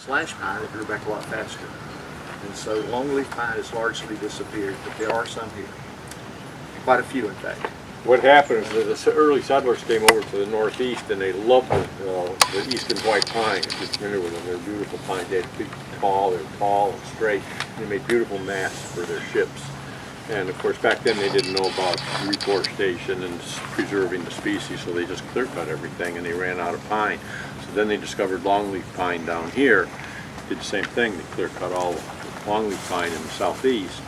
Slash pine, it grew back a lot faster. And so longleaf pine has largely disappeared, but there are some here. Quite a few, in fact. What happened is the early settlers came over to the northeast and they loved the eastern white pine. If you're familiar with them, they're beautiful pines. They're tall and straight. And they made beautiful masts for their ships. And of course, back then they didn't know about reforestation and preserving the species, so they just clear cut everything and they ran out of pine. So then they discovered longleaf pine down here. Did the same thing. They clear cut all longleaf pine in the southeast.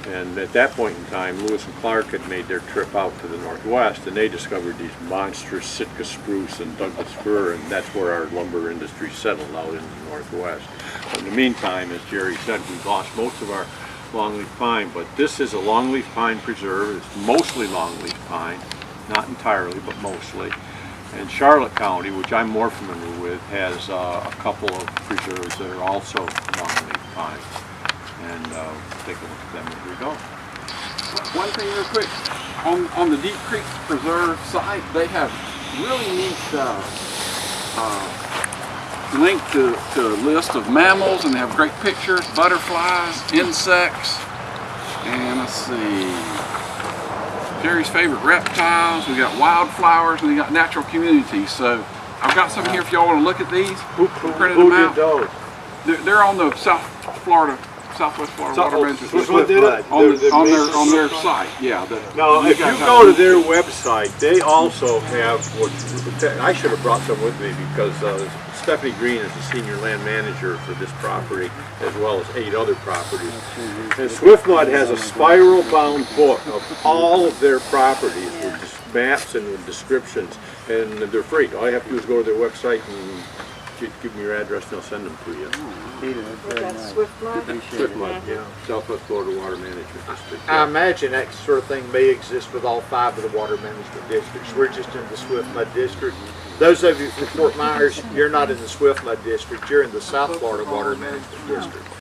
And at that point in time, Lewis and Clark had made their trip out to the northwest, and they discovered these monstrous Sitka spruce and Douglas fir, and that's where our lumber industry settled out in the northwest. But in the meantime, as Jerry said, we've lost most of our longleaf pine, but this is a longleaf pine preserve. It's mostly longleaf pine, not entirely, but mostly. And Charlotte County, which I'm more familiar with, has a couple of preserves that are also longleaf pine. And take a look at them as we go. One thing real quick, on the Deep Creek Preserve site, they have really neat link to a list of mammals, and they have great pictures, butterflies, insects, and let's see, Jerry's favorite reptiles. We got wildflowers, and we got natural communities. So I've got some here if y'all want to look at these. Who printed them out. did those? They're on the Southwest Florida Water Management on their site. Yeah. Now, if you go to their website, they also have what I should have brought some with me because Stephanie Green is the senior land manager for this property as well as 8 other properties. And Swiftmud has a spiral-bound book of all of their properties with maps and with descriptions, and they're free. All you have to do is go to their website and give me your address and they'll send them to you. That's Swiftmud? Swiftmud, yeah. Southwest Florida Water Management District. I imagine that sort of thing may exist with all 5 of the water management districts. We're just in the Swiftmud district. Those of you from Fort Myers, you're not in the Swiftmud district, you're in the South Florida Water Management District.